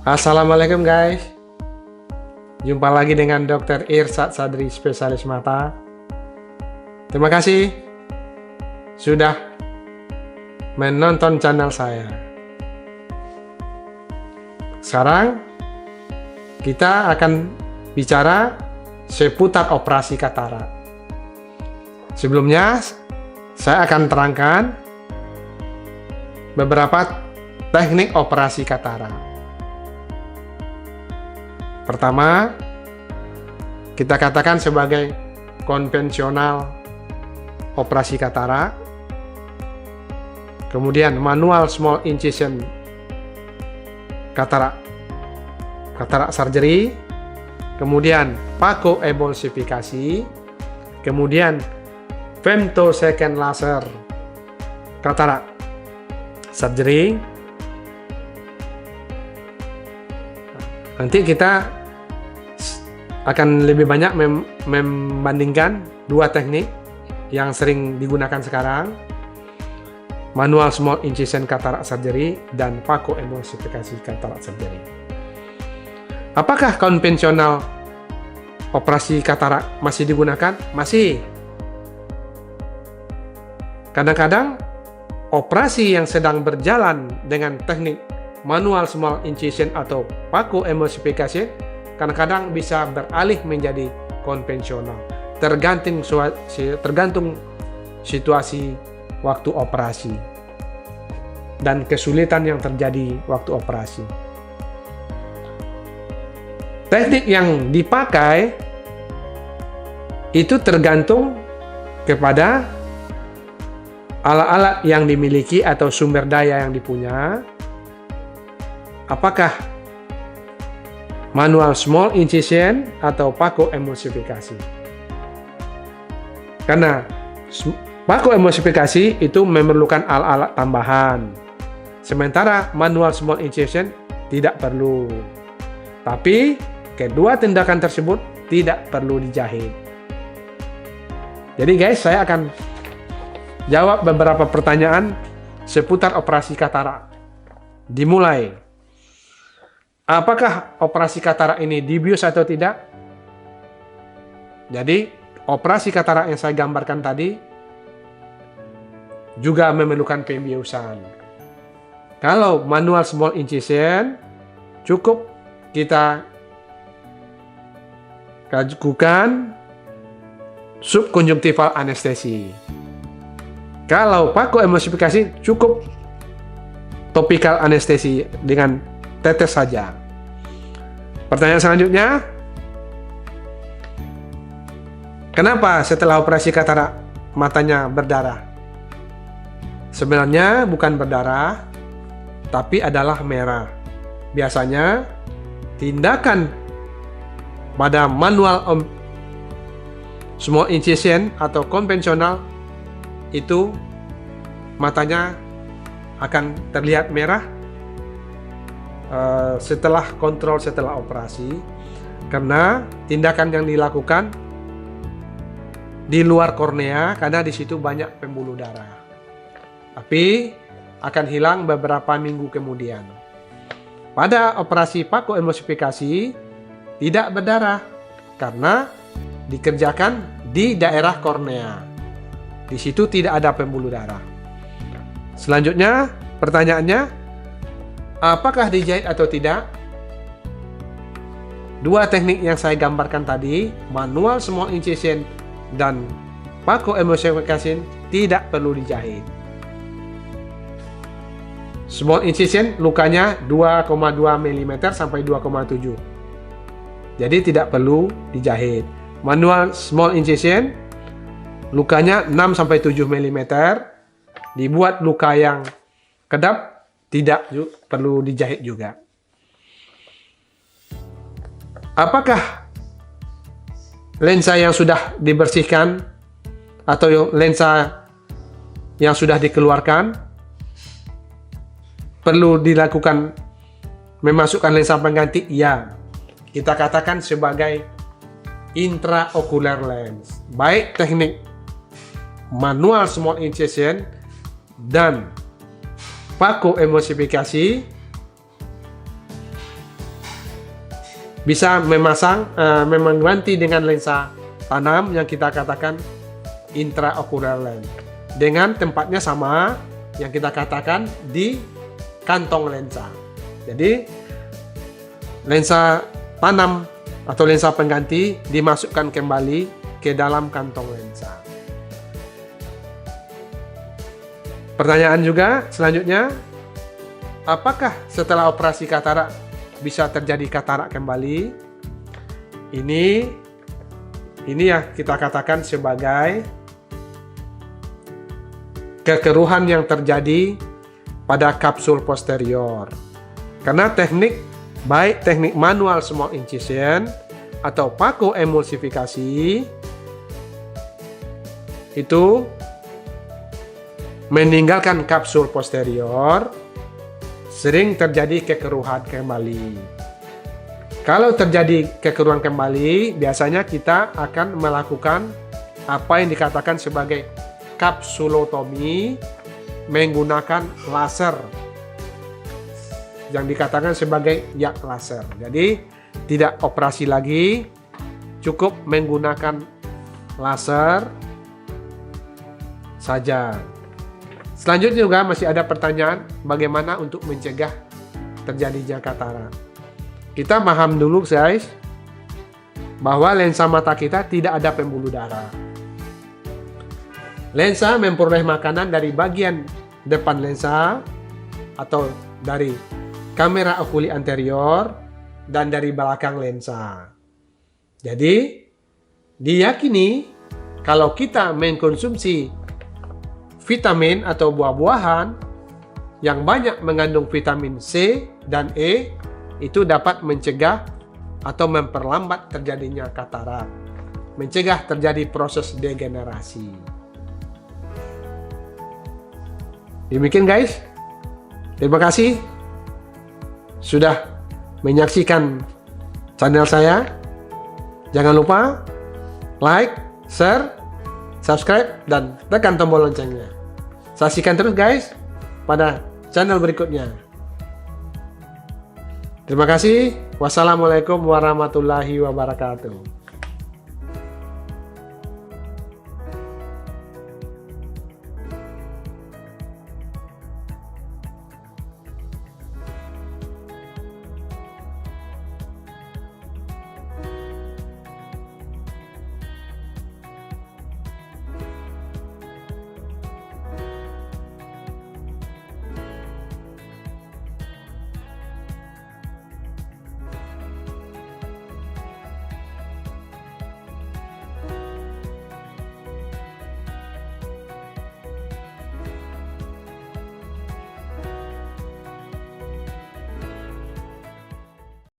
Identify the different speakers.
Speaker 1: Assalamualaikum guys. Jumpa lagi dengan Dr. Irsad Sadri, spesialis mata. Terima kasih sudah menonton channel saya. Sekarang kita akan bicara seputar operasi katarak. Sebelumnya saya akan terangkan beberapa teknik operasi katarak. Pertama, kita katakan sebagai konvensional operasi katarak. Kemudian manual small incision katarak surgery. Kemudian phacoemulsifikasi. Kemudian femtosecond laser katarak surgery. Nanti kita akan lebih banyak membandingkan dua teknik yang sering digunakan sekarang, manual small incision cataract surgery dan phacoemulsifikasi cataract surgery. Apakah konvensional operasi katarak masih digunakan? Masih. Kadang-kadang operasi yang sedang berjalan dengan teknik manual small incision atau phacoemulsifikasi kadang-kadang bisa beralih menjadi konvensional, tergantung situasi waktu operasi dan kesulitan yang terjadi waktu operasi. Teknik yang dipakai itu tergantung kepada alat-alat yang dimiliki atau sumber daya yang dipunya. Apakah manual small incision atau phacoemulsifikasi? Karena phacoemulsifikasi itu memerlukan alat-alat tambahan, sementara manual small incision tidak perlu. Tapi kedua tindakan tersebut tidak perlu dijahit. Jadi guys, saya akan jawab beberapa pertanyaan seputar operasi katarak. Dimulai. Apakah operasi katarak ini dibius atau tidak? Jadi, operasi katarak yang saya gambarkan tadi juga memerlukan pembiusan. Kalau manual small incision, cukup kita lakukan subconjunctival anestesi. Kalau phacoemulsifikasi, cukup topical anestesi dengan tetes saja. Pertanyaan selanjutnya, kenapa setelah operasi katarak matanya berdarah? Sebenarnya bukan berdarah, tapi adalah merah. Biasanya tindakan pada manual small incision atau konvensional itu matanya akan terlihat merah setelah operasi, karena tindakan yang dilakukan di luar kornea, karena di situ banyak pembuluh darah. Tapi akan hilang beberapa minggu kemudian. Pada operasi phacoemulsifikasi tidak berdarah karena dikerjakan di daerah kornea. Di situ tidak ada pembuluh darah. Selanjutnya pertanyaannya, apakah dijahit atau tidak? Dua teknik yang saya gambarkan tadi, manual small incision dan phacoemulsifikasi, tidak perlu dijahit. Small incision lukanya 2,2 mm sampai 2,7. Jadi tidak perlu dijahit. Manual small incision lukanya 6 sampai 7 mm. Dibuat luka yang kedap, tidak perlu dijahit juga. Apakah lensa yang sudah dibersihkan atau lensa yang sudah dikeluarkan perlu dilakukan memasukkan lensa pengganti? Ya, kita katakan sebagai intraocular lens. Baik teknik manual small incision dan phacoemulsifikasi bisa mengganti dengan lensa tanam yang kita katakan intraocular lens. Dengan tempatnya sama yang kita katakan di kantong lensa. Jadi lensa tanam atau lensa pengganti dimasukkan kembali ke dalam kantong lensa. Pertanyaan juga selanjutnya, apakah setelah operasi katarak bisa terjadi katarak kembali? Ini ya kita katakan sebagai kekeruhan yang terjadi pada kapsul posterior. Karena baik teknik manual small incision atau pako emulsifikasi itu meninggalkan kapsul posterior, sering terjadi kekeruhan kembali. Kalau terjadi kekeruhan kembali, biasanya kita akan melakukan apa yang dikatakan sebagai kapsulotomi menggunakan laser, yang dikatakan sebagai yak laser. Jadi tidak operasi lagi, cukup menggunakan laser saja. Selanjutnya juga masih ada pertanyaan bagaimana untuk mencegah terjadinya katarak. Kita paham dulu guys bahwa lensa mata kita tidak ada pembuluh darah. Lensa memperoleh makanan dari bagian depan lensa atau dari kamera okuli anterior dan dari belakang lensa. Jadi diyakini kalau kita mengkonsumsi vitamin atau buah-buahan yang banyak mengandung vitamin C dan E itu dapat mencegah atau memperlambat terjadinya katarak, mencegah terjadi proses degenerasi. Demikian guys, terima kasih sudah menyaksikan channel saya. Jangan lupa like, share, subscribe, dan tekan tombol loncengnya. Saksikan terus guys pada channel berikutnya. Terima kasih. Wassalamualaikum warahmatullahi wabarakatuh.